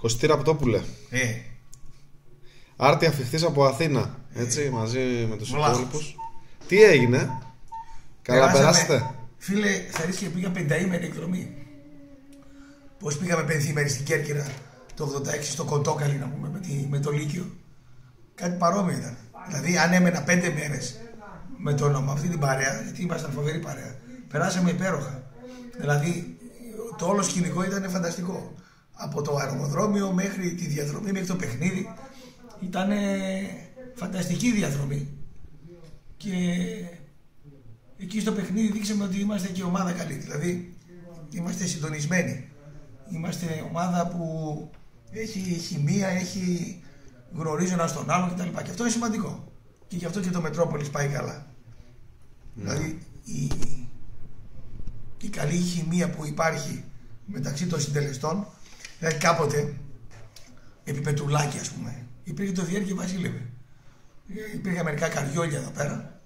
Κωστή Ραπτόπουλε. Άρτη αφιχτής από Αθήνα. Έτσι, μαζί με τους υπόλοιπους. Τι έγινε? Καλά περάσετε? Φίλε, θα ρίξει και πήγα 50ημερη εκδρομή. Πώς πήγαμε 5ημερη στην Κέρκυρα το 86 στο Κοντόκαλι, να πούμε, με το Λύκειο. Κάτι παρόμοιο ήταν. Δηλαδή, αν έμενα 5 μέρες με αυτή την παρέα, γιατί ήμασταν φοβερή παρέα, περάσαμε υπέροχα. Δηλαδή, το όλο σκηνικό ήταν φανταστικό. Από το αεροδρόμιο μέχρι τη διαδρομή, μέχρι το παιχνίδι. Ήταν φανταστική διαδρομή. Και εκεί στο παιχνίδι δείξαμε ότι είμαστε και ομάδα καλή. Δηλαδή, είμαστε συντονισμένοι. Είμαστε ομάδα που έχει χημεία, γνωρίζει ένας τον άλλον κτλ. Και αυτό είναι σημαντικό. Και γι' αυτό και το Μετρόπολης πάει καλά. Δηλαδή, η καλή χημεία που υπάρχει μεταξύ των συντελεστών. Δηλαδή, κάποτε, επί Πετρουλάκη, ας πούμε, υπήρχε το Διέρη και Βασίλευε. Υπήρχε μερικά καριόλια εδώ πέρα.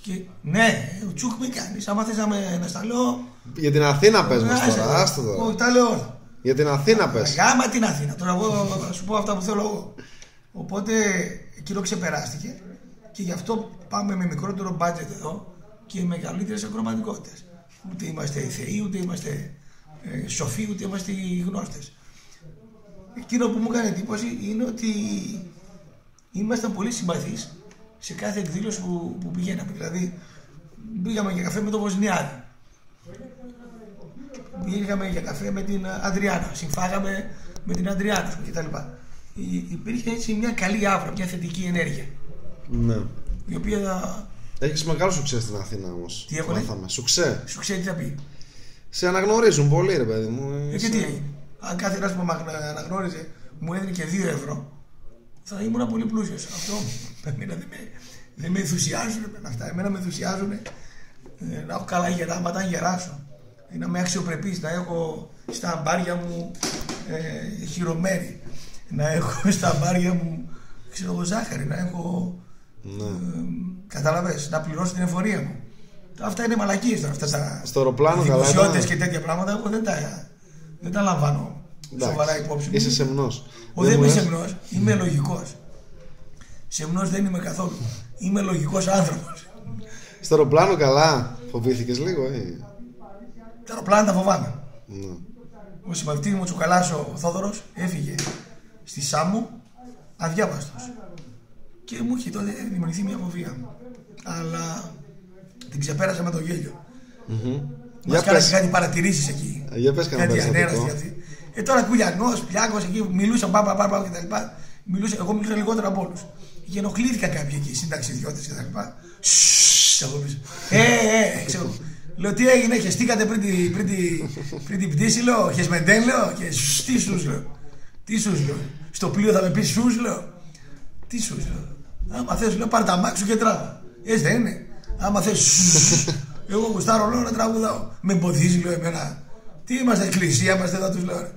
Και ναι, τσούκ με κάνεις. Άμα θες να στα λέω. Για την Αθήνα πες μας τώρα. Άστο τώρα. Όχι, τα λέω όλα. Για την Αθήνα πες. Γάμα την Αθήνα. Τώρα εγώ θα σου πω αυτά που θέλω εγώ. Οπότε εκείνο ξεπεράστηκε. Και γι' αυτό πάμε με μικρότερο budget εδώ και με καλύτερες ακροματικότητες. Ούτε είμαστε θεοί, ούτε είμαστε σοφοί, ούτε είμαστε οι γνώστες. Εκείνο που μου έκανε εντύπωση είναι ότι ήμασταν πολύ συμπαθείς σε κάθε εκδήλωση που πηγαίναμε. Δηλαδή, πήγαμε για καφέ με τον Βοσνιάδη. Πήγαμε για καφέ με την Αντριάννα. Συμφάγαμε με την Αντριάννα κτλ. Υπήρχε έτσι μια καλή άβρα, μια θετική ενέργεια. Ναι. Η οποία. Έχεις μεγάλο σουξέ στην Αθήνα όμως. Τι έχω λέει? Σουξέ. Σουξέ τι θα πει? Σε αναγνωρίζουν πολύ, ρε παιδί μου. Και τι έγινε? Αν κάθε ένας που με αναγνώριζε μου έδινε και 2 ευρώ, θα ήμουν πολύ πλούσιος. Αυτό δεν με ενθουσιάζουν αυτά. Εμένα με ενθουσιάζουν να έχω καλά γεράματα, να γεράσω. Να είμαι αξιοπρεπής, να έχω στα αμπάρια μου χειρομένι, να έχω στα αμπάρια μου ζάχαρη, να έχω. Καταλαβες, να πληρώσω την εφορία μου. Αυτά είναι μαλακίες τώρα. Αυτά στο αεροπλάνο δημοσιότητες και τέτοια πράγματα εγώ δεν τα λαμβάνω σοβαρά υπόψη. Είσαι σεμνός. Δεν είμαι σεμνός, είμαι λογικός. Σεμνός δεν είμαι καθόλου. Είμαι λογικός άνθρωπος. Στο αεροπλάνο καλά, φοβήθηκες λίγο, Τα αεροπλάνα τα φοβάμαι. Ο συμμαθητής μου Τσουκαλάς ο Θόδωρος έφυγε στη Σάμμο αδιάβαστος. Και μου είχε τότε δημιουργηθεί μια φοβία. Αλλά την ξεπέρασα με το γέλιο. Μας κάνανε κάτι παρατηρήσεις εκεί. Για πες κανένα περιστατικό. Τώρα Κουλιανός, Πλιάκος εκεί μιλούσαν και τα λοιπά. Εγώ μιλούσα λιγότερα από όλους. Και ενοχλήθηκαν κάποιοι εκεί, συνταξιδιώτες και τα λοιπά. Ξέρω. Λέω τι έγινε, χεστήκατε πριν την πτήση, λέω, χεσμεντέν, λέω, και τι σους, λέω. Τι σους, λέω. Στο πλοίο θα με πεις σους, λέω. Τι σους, λέω. Άμα θες, λέω, πάρ' τα μάξου και τράβα. Έτσι δεν είναι? Άμα θες, εγώ γουστάρω, λέω, να τραγουδάω. Με εμποδίζει, λέω, εμένα. Τι είμαστε, εκκλησία είμαστε εδώ, τους λέω.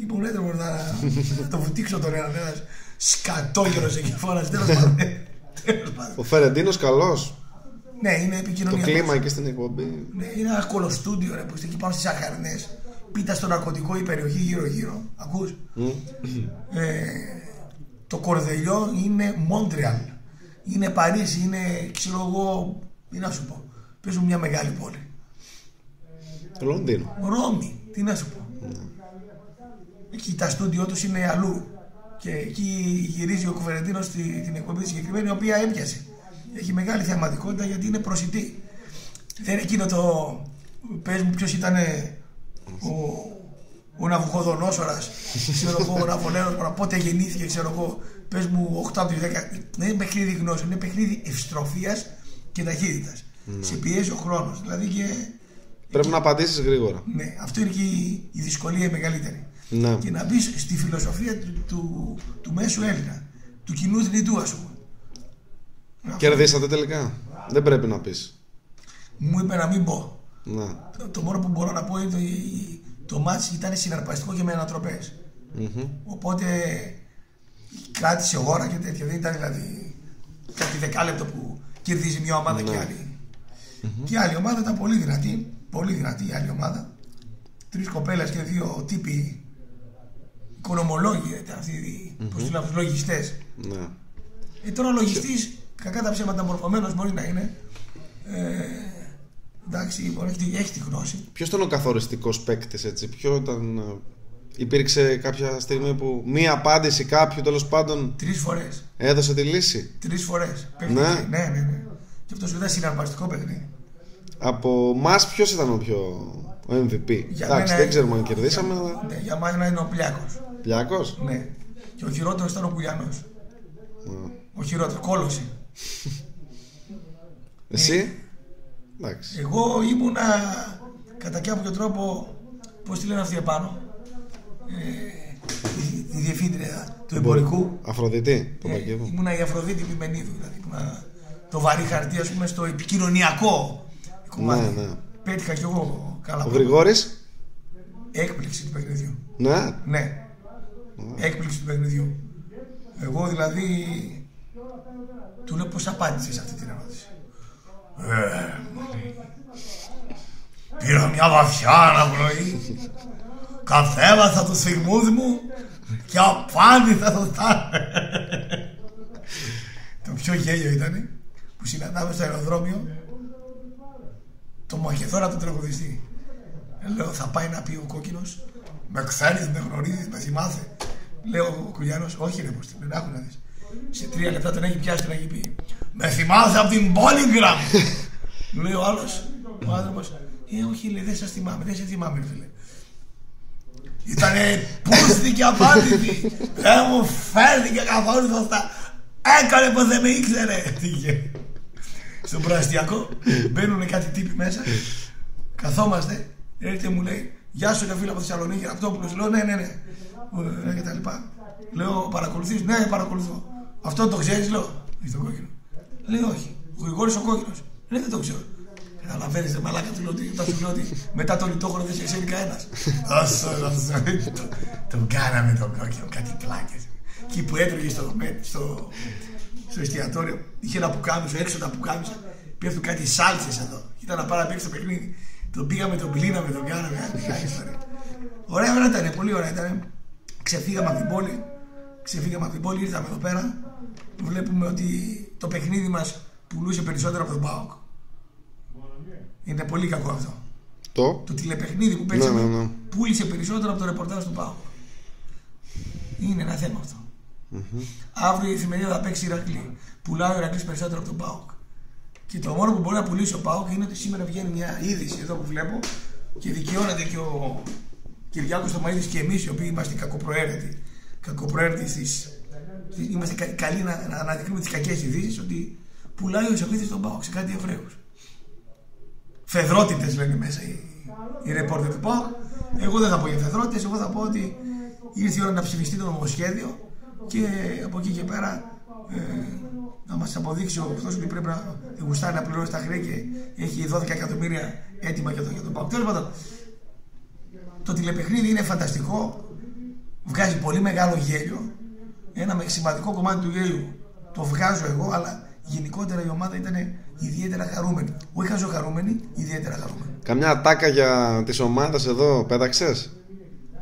Ήμουν έτοιμο να το βουτήξω τον ένας σκατόγερος εκεί φώνας. Τέλος πάντων. Ο Φερεντίνος καλός. Ναι, είναι επικοινωνία. Το κλίμα εκεί στην εκπομπή. Ναι, είναι ένα κολοστούντιο, ρε, που εκεί πάνω στις Αχαρνές. Πίτα στο ναρκωτικό η περιοχή γύρω-γύρω. Ακούς? Το Κορδελιό είναι Μόντρεαλ. Είναι Παρίσι, είναι, ξέρω εγώ, τι να σου πω. Πες μου μια μεγάλη πόλη. Λονδίνο. Ρώμη, τι να σου πω. Εκεί τα στούντιό τους είναι αλλού. Και εκεί γυρίζει ο Κουβερεντίνος την εκπομπή συγκεκριμένη, η οποία έπιασε. Έχει μεγάλη θεαματικότητα γιατί είναι προσιτή. Δεν είναι εκείνο το. Πες μου ποιος ήταν ο Ναβουχοδονόσορας, ξέρω εγώ, ο Ναβολέος, πότε γεννήθηκε, ξέρω εγώ. Πες μου 8 από τις 10. Δεν είναι παιχνίδι γνώσεων, είναι παιχνίδι ευστροφίας και ταχύτητας. Σε πιέζει ο χρόνος. Δηλαδή και. Πρέπει να απαντήσεις γρήγορα. Ναι, αυτό είναι και η δυσκολία η μεγαλύτερη. Ναι. Και να μπεις στη φιλοσοφία του μέσου Έλληνα, του κοινού θνητού, ας πούμε. Κερδίσατε τελικά? Δεν πρέπει να πεις. Μου είπε να μην πω. Ναι. Το μόνο που μπορώ να πω είναι το μάτς ήταν συναρπαστικό και με ανατροπές. Οπότε κράτησε ώρα και τέτοια. Δεν ήταν δηλαδή κάτι δεκάλεπτο που κερδίζει μια ομάδα και άλλη. Και η άλλη ομάδα ήταν πολύ δυνατή. Πολύ δυνατή η άλλη ομάδα. 3 κοπέλες και 2 τύποι οικονομολόγοι αυτοί, πώς τους λένε, λογιστές. Ναι. Τώρα ο λογιστής, κακά τα ψέματα, μορφωμένος μπορεί να είναι. Εντάξει, έχει τη γνώση. Ποιος ήταν ο καθοριστικός παίκτης, έτσι? Ποιο ήταν... Υπήρξε κάποια στιγμή που μία απάντηση κάποιου, τέλος πάντων, 3 φορές έδωσε τη λύση? 3 φορές. Ναι. Και αυτό σου ήταν συναρπαστικό παιχνίδι. Από εμάς ποιος ήταν ο MVP? Εντάξει, δεν ξέρουμε αν κερδίσαμε. Ναι, για μένα είναι ο Πλιάκος. Πλιάκος? Ναι. Και ο χειρότερος ήταν ο Κουλιανός. Ο χειρότερος, κόλωσε. Εσύ? Εντάξει. Εγώ ήμουνα κατά κάποιο τρόπο, πώς τη λένε αυτοί επάνω, τη διευθύντρια του εμπορικού. Αφροδίτη. Ήμουνα η Αφροδίτη Πιμενίδου, δηλαδή. Το βαρύ χαρτί, ας πούμε, στο επικοινωνιακό κομμάτι. Ναι. Πέτυχα κι εγώ καλά. Ο Γρηγόρης? Έκπληξη του παιχνιδιού. Ναι. Έκπληξη του παιχνιδιού. Εγώ δηλαδή του λέω πώς απάντησες αυτή την ερώτηση. Πήρα μια βαθιά αναπνοή, καθέβασα τους θυγμούς μου και απάντησα σωστά. Το πιο γέλιο ήταν που συναντάμε στο αεροδρόμιο το Μακεδόνα τον τραγουδιστή. Λέω, θα πάει να πει ο κόκκινος, με ξέρεις, με γνωρίζεις, με θυμάσαι? Λέω ο Κουλιανός, όχι ρε πως την άκου να δεις. Σε 3 λεπτά τον έχει πιάσει, τον έχει πει, με θυμάσαι από την Polygram. Λέει ο άλλος, ο άνθρωπος, όχι λέει, δεν σας θυμάμαι, δεν σε θυμάμαι ρε φίλε. Ήτανε πούστη και απάντητη. Δεν μου φέρθηκε καθόλου σωστά. Έκανε πως δεν με ήξερε. Στον προαστιακό μπαίνουνε κάτι τύποι μέσα. Καθόμαστε. Έρχεται μου λέει, γεια σου, είναι φίλο από Θεσσαλονίκη, Ραπτόπουλος. Λέω, ναι. Και τα λοιπά. Λέω, παρακολουθείς? Ναι, παρακολουθώ. Αυτό το ξέρεις? Λέω, είσαι το κόκκινο. Λέει, όχι. Ο Γρηγόρης ο κόκκινος. Λέει, δεν το ξέρω. Καταλαβαίνεις, μαλάκα, του λέω ότι μετά το λιτόχωρο δεν σε ξέρει κανένας. Τον κάναμε τον κόκκινο, κάτι πλάκες. Εκεί που έτρωγε στο εστιατόριο, είχε ένα πουκάμισο, έξω τα πουκάμισα, πέφτουν κάτι σάλτσες εδώ. Ήταν να πάρει να παίξει το παιχνίδι. Τον πήγαμε, τον πλύναμε, τον κάναμε. Ωραία ώρα ήταν, πολύ ωραία ήταν. Ξεφύγαμε από την πόλη, ήρθαμε εδώ πέρα. Βλέπουμε ότι το παιχνίδι μας πουλούσε περισσότερο από τον ΠΑΟΚ. Είναι πολύ κακό αυτό. Το τηλεπαιχνίδι που παίξαμε πούλησε περισσότερο από το ρεπορτάζ του ΠΑΟΚ. Είναι ένα θέμα αυτό. Αύριο η εφημερίδα θα παίξει Ηρακλή. Πουλάει ο Ηρακλής περισσότερο από τον ΠΑΟΚ. Και το μόνο που μπορεί να πουλήσει ο ΠΑΟΚ είναι ότι σήμερα βγαίνει μια είδηση εδώ που βλέπω και δικαιώνεται και ο Κυριάκος Θωμαΐδης και εμείς οι οποίοι είμαστε κακοπροαίρετοι είμαστε καλοί να αναδεικνύουμε τις κακές ειδήσεις, ότι πουλάει ο Ισοπίδης τον ΠΑΟΚ σε κάτι Εβραίους. Φεδρότητες λένε μέσα οι ρεπόρτερ του ΠΑΟΚ. Εγώ δεν θα πω για φεδρότητες, εγώ θα πω ότι ήρθε η ώρα να ψηφιστεί το νομοσχέδιο και από εκεί και πέρα να μας αποδείξει ο αυτός ότι πρέπει να γουστάρει να πληρώσει τα χρέη και έχει 12 εκατομμύρια έτοιμα για τον ΠΑΟΚ. Τέλος πάντων, το τηλεπαιχνίδι είναι φανταστικό, βγάζει πολύ μεγάλο γέλιο. Ένα σημαντικό κομμάτι του γέλιου το βγάζω εγώ, αλλά γενικότερα η ομάδα ήταν ιδιαίτερα χαρούμενη. Όχι χαζοχαρούμενη, ιδιαίτερα χαρούμενη. Καμιά ατάκα για τις ομάδες εδώ πέταξες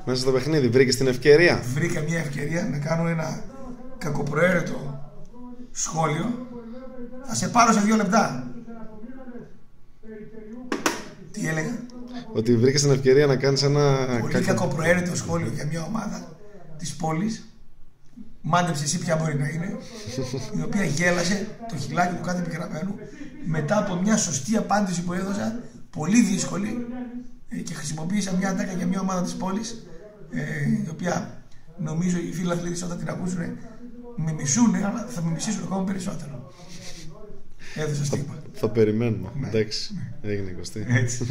μέσα στο παιχνίδι? Βρήκες την ευκαιρία? Βρήκα μια ευκαιρία να κάνω ένα κακοπροαίρετο σχόλιο. Θα σε πάρω σε 2 λεπτά. Τι έλεγα? Ότι βρήκες την ευκαιρία να κάνεις ένα πολύ κακοπροαίρετο σχόλιο για μια ομάδα της πόλης. Μάντεψε εσύ ποια μπορεί να είναι, η οποία γέλασε το χιλάκι του κάθε επιγραμμένου μετά από μια σωστή απάντηση που έδωσα, πολύ δύσκολη, και χρησιμοποίησα μια ατάκα για μια ομάδα της πόλης, η οποία νομίζω οι φίλοι αθλητές όταν την ακούσουν με μισούν, αλλά θα με μισήσουν ακόμα περισσότερο. Έδωσα στίγμα. Θα περιμένουμε. Εντάξει, έγινε 20. Έτσι.